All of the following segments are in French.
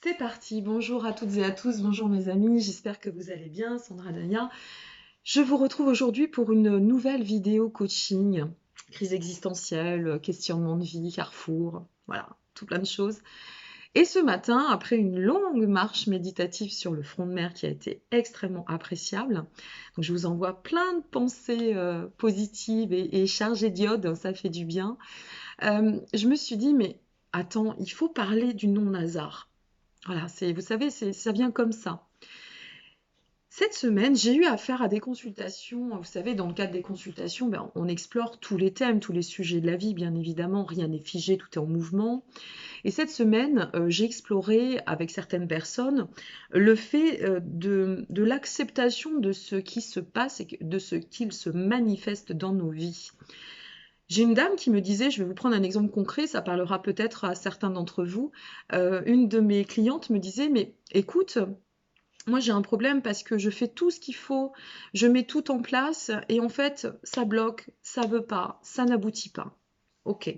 C'est parti, bonjour à toutes et à tous, bonjour mes amis, j'espère que vous allez bien, Sandra Dania. Je vous retrouve aujourd'hui pour une nouvelle vidéo coaching, crise existentielle, questionnement de vie, carrefour, voilà, tout plein de choses. Et ce matin, après une longue marche méditative sur le front de mer qui a été extrêmement appréciable, donc je vous envoie plein de pensées positives et chargées d'iode, ça fait du bien. Je me suis dit, mais attends, il faut parler du non-hasard. Voilà, vous savez, ça vient comme ça. Cette semaine, j'ai eu affaire à des consultations. Vous savez, dans le cadre des consultations, on explore tous les thèmes, tous les sujets de la vie, bien évidemment. Rien n'est figé, tout est en mouvement. Et cette semaine, j'ai exploré avec certaines personnes le fait de l'acceptation de ce qui se passe et de ce qu'il se manifeste dans nos vies. J'ai une dame qui me disait, je vais vous prendre un exemple concret, ça parlera peut-être à certains d'entre vous. Une de mes clientes me disait, mais écoute, moi j'ai un problème parce que je fais tout ce qu'il faut, je mets tout en place et en fait ça bloque, ça veut pas, ça n'aboutit pas. Ok.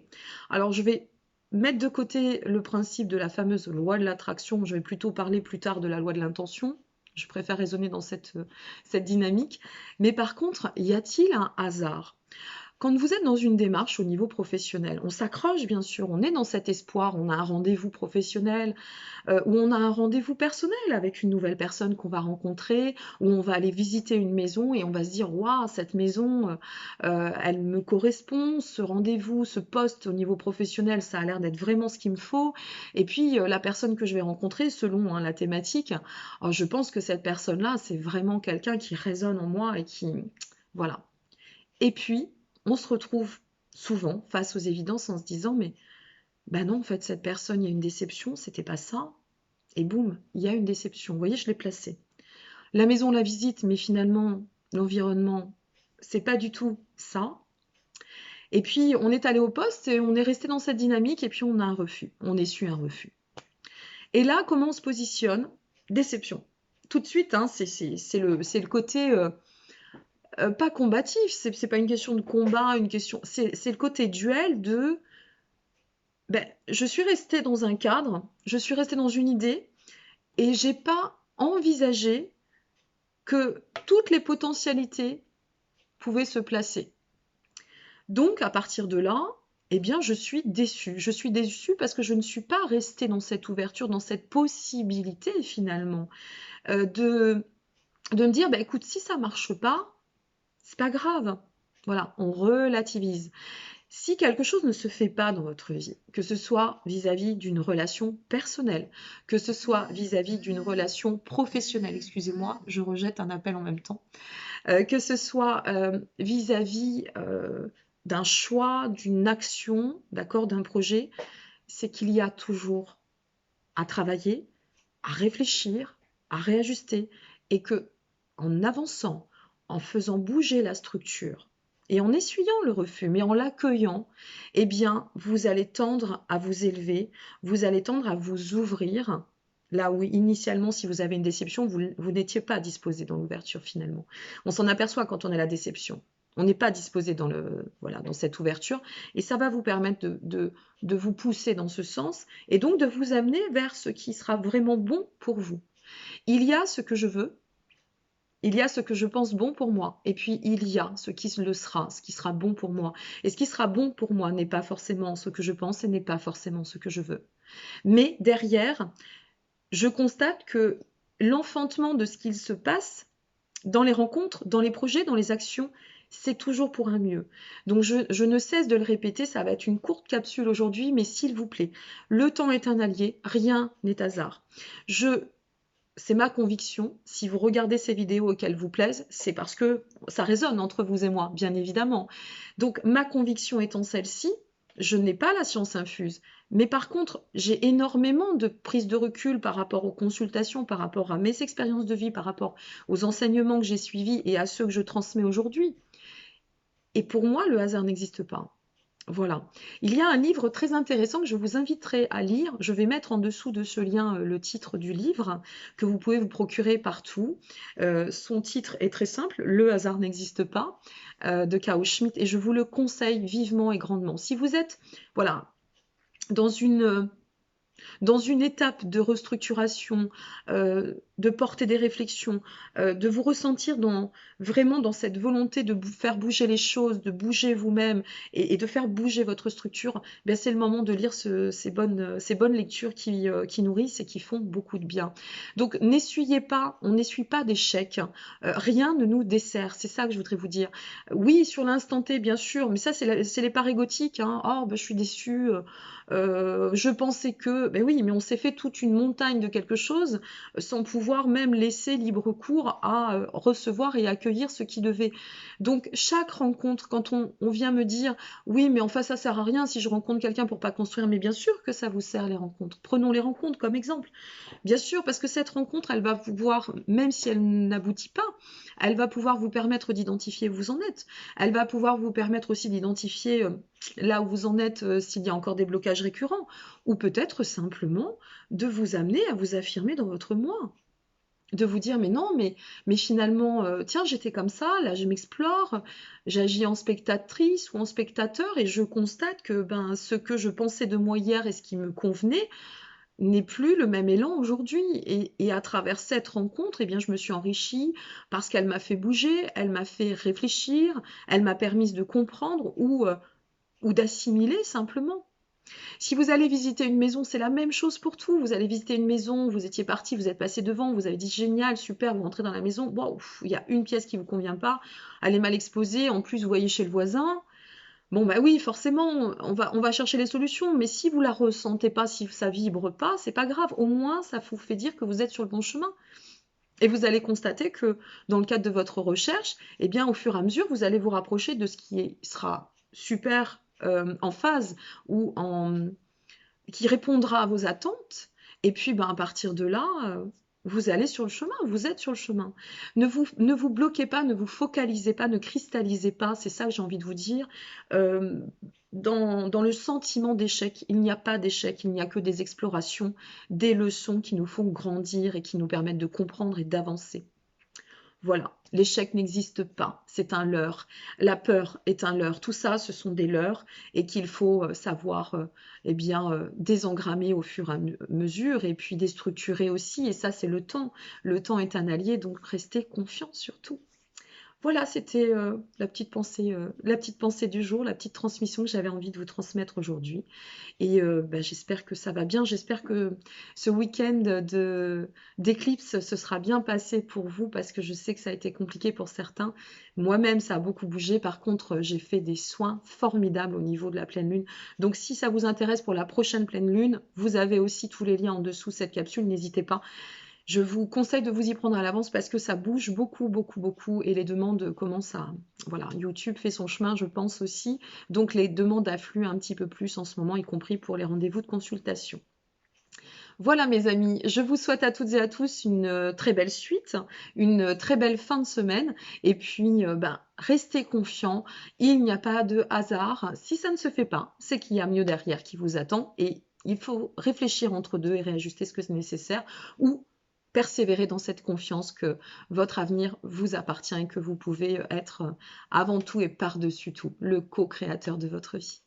Alors je vais mettre de côté le principe de la fameuse loi de l'attraction, je vais plutôt parler plus tard de la loi de l'intention. Je préfère raisonner dans cette dynamique. Mais par contre, y a-t-il un hasard? Quand vous êtes dans une démarche au niveau professionnel, on s'accroche bien sûr, on est dans cet espoir, on a un rendez-vous professionnel, ou on a un rendez-vous personnel avec une nouvelle personne qu'on va rencontrer, où on va aller visiter une maison et on va se dire waouh, cette maison, elle me correspond, ce rendez-vous, ce poste au niveau professionnel, ça a l'air d'être vraiment ce qu'il me faut. Et puis la personne que je vais rencontrer, selon la thématique, je pense que cette personne-là, c'est vraiment quelqu'un qui résonne en moi et qui, voilà. Et puis, on se retrouve souvent face aux évidences en se disant, mais bah non, en fait, cette personne, il y a une déception, c'était pas ça. Et boum, il y a une déception. Vous voyez, je l'ai placée. La maison, la visite, mais finalement, l'environnement, c'est pas du tout ça. Et puis, on est allé au poste et on est resté dans cette dynamique et puis on a un refus. On essuie un refus. Et là, comment on se positionne? Déception. Tout de suite, hein, c'est le côté pas combatif, c'est pas une question de combat, c'est le côté duel de je suis restée dans un cadre, je suis restée dans une idée et j'ai pas envisagé que toutes les potentialités pouvaient se placer. Donc, à partir de là, eh bien, je suis déçue. Je suis déçue parce que je ne suis pas restée dans cette ouverture, dans cette possibilité, finalement, de me dire, écoute, si ça marche pas, c'est pas grave. Voilà, on relativise. Si quelque chose ne se fait pas dans votre vie, que ce soit vis-à-vis d'une relation personnelle, que ce soit vis-à-vis d'une relation professionnelle, excusez-moi, je rejette un appel en même temps, que ce soit vis-à-vis d'un choix, d'une action, d'accord, d'un projet, c'est qu'il y a toujours à travailler, à réfléchir, à réajuster, et que en avançant, en faisant bouger la structure, et en essuyant le refus, mais en l'accueillant, eh bien, vous allez tendre à vous élever, vous allez tendre à vous ouvrir, là où initialement, si vous avez une déception, vous n'étiez pas disposé dans l'ouverture finalement. On s'en aperçoit quand on est à la déception. On n'est pas disposé dans cette ouverture, et ça va vous permettre de vous pousser dans ce sens, et donc de vous amener vers ce qui sera vraiment bon pour vous. Il y a ce que je veux, il y a ce que je pense bon pour moi, et puis il y a ce qui le sera, ce qui sera bon pour moi. Et ce qui sera bon pour moi n'est pas forcément ce que je pense et n'est pas forcément ce que je veux. Mais derrière, je constate que l'enfantement de ce qu'il se passe dans les rencontres, dans les projets, dans les actions, c'est toujours pour un mieux. Donc je ne cesse de le répéter, ça va être une courte capsule aujourd'hui, mais s'il vous plaît, le temps est un allié, rien n'est hasard. C'est ma conviction, si vous regardez ces vidéos et qu'elles vous plaisent, c'est parce que ça résonne entre vous et moi, bien évidemment. Donc ma conviction étant celle-ci, je n'ai pas la science infuse, mais par contre, j'ai énormément de prise de recul par rapport aux consultations, par rapport à mes expériences de vie, par rapport aux enseignements que j'ai suivis et à ceux que je transmets aujourd'hui. Et pour moi, le hasard n'existe pas. Voilà. Il y a un livre très intéressant que je vous inviterai à lire. Je vais mettre en dessous de ce lien le titre du livre que vous pouvez vous procurer partout. Son titre est très simple, Le hasard n'existe pas, de Kao Schmidt, et je vous le conseille vivement et grandement. Si vous êtes, voilà, dans dans une étape de restructuration, de porter des réflexions, de vous ressentir vraiment dans cette volonté de faire bouger les choses, de bouger vous-même et de faire bouger votre structure, ben c'est le moment de lire ces bonnes lectures qui nourrissent et qui font beaucoup de bien. Donc on n'essuie pas d'échecs, rien ne nous dessert, c'est ça que je voudrais vous dire. Oui, sur l'instant T, bien sûr, mais ça, c'est les parts égotiques, hein. Oh, ben, je suis déçue, je pensais que... Ben oui, mais on s'est fait toute une montagne de quelque chose sans pouvoir même laisser libre cours à recevoir et accueillir ce qui devait. Donc, chaque rencontre, quand on vient me dire, oui, mais enfin, ça sert à rien si je rencontre quelqu'un pour pas construire, mais bien sûr que ça vous sert les rencontres. Prenons les rencontres comme exemple. Bien sûr, parce que cette rencontre, elle va pouvoir, même si elle n'aboutit pas, elle va pouvoir vous permettre d'identifier où vous en êtes. Elle va pouvoir vous permettre aussi d'identifier là où vous en êtes, s'il y a encore des blocages récurrents, ou peut-être simplement de vous amener à vous affirmer dans votre moi. De vous dire, mais non, mais finalement, tiens, j'étais comme ça, là je m'explore, j'agis en spectatrice ou en spectateur et je constate que ben, ce que je pensais de moi hier et ce qui me convenait, n'est plus le même élan aujourd'hui. Et à travers cette rencontre, eh bien, je me suis enrichie parce qu'elle m'a fait bouger, elle m'a fait réfléchir, elle m'a permis de comprendre ou d'assimiler simplement. Si vous allez visiter une maison, c'est la même chose pour tout. Vous allez visiter une maison, vous étiez parti, vous êtes passé devant, vous avez dit génial, super, vous rentrez dans la maison, wow, il y a une pièce qui ne vous convient pas, elle est mal exposée, en plus vous voyez chez le voisin. Bon, bah oui, forcément, on va chercher les solutions, mais si vous la ressentez pas, si ça vibre pas, c'est pas grave. Au moins, ça vous fait dire que vous êtes sur le bon chemin. Et vous allez constater que dans le cadre de votre recherche, eh bien, au fur et à mesure, vous allez vous rapprocher de ce qui sera super en phase ou qui répondra à vos attentes. Et puis, ben, à partir de là, vous allez sur le chemin, vous êtes sur le chemin. Ne vous bloquez pas, ne vous focalisez pas, ne cristallisez pas, c'est ça que j'ai envie de vous dire. Euh, dans le sentiment d'échec, il n'y a pas d'échec, il n'y a que des explorations, des leçons qui nous font grandir et qui nous permettent de comprendre et d'avancer. Voilà, l'échec n'existe pas, c'est un leurre. La peur est un leurre. Tout ça, ce sont des leurres et qu'il faut savoir eh bien, désengrammer au fur et à mesure et puis déstructurer aussi. Et ça, c'est le temps. Le temps est un allié, donc restez confiants surtout. Voilà, c'était la petite pensée du jour, la petite transmission que j'avais envie de vous transmettre aujourd'hui. Et bah, j'espère que ça va bien. J'espère que ce week-end d'éclipse se sera bien passé pour vous parce que je sais que ça a été compliqué pour certains. Moi-même, ça a beaucoup bougé. Par contre, j'ai fait des soins formidables au niveau de la pleine lune. Donc, si ça vous intéresse pour la prochaine pleine lune, vous avez aussi tous les liens en dessous de cette capsule. N'hésitez pas. Je vous conseille de vous y prendre à l'avance parce que ça bouge beaucoup, beaucoup, beaucoup et les demandes commencent à... Voilà, YouTube fait son chemin, je pense aussi. Donc les demandes affluent un petit peu plus en ce moment, y compris pour les rendez-vous de consultation. Voilà mes amis, je vous souhaite à toutes et à tous une très belle suite, une très belle fin de semaine et puis ben, restez confiants, il n'y a pas de hasard. Si ça ne se fait pas, c'est qu'il y a mieux derrière qui vous attend et il faut réfléchir entre deux et réajuster ce que c'est nécessaire ou persévérer dans cette confiance que votre avenir vous appartient et que vous pouvez être avant tout et par-dessus tout le co-créateur de votre vie.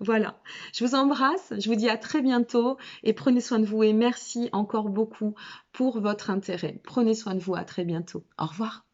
Voilà, je vous embrasse, je vous dis à très bientôt et prenez soin de vous et merci encore beaucoup pour votre intérêt. Prenez soin de vous, à très bientôt. Au revoir.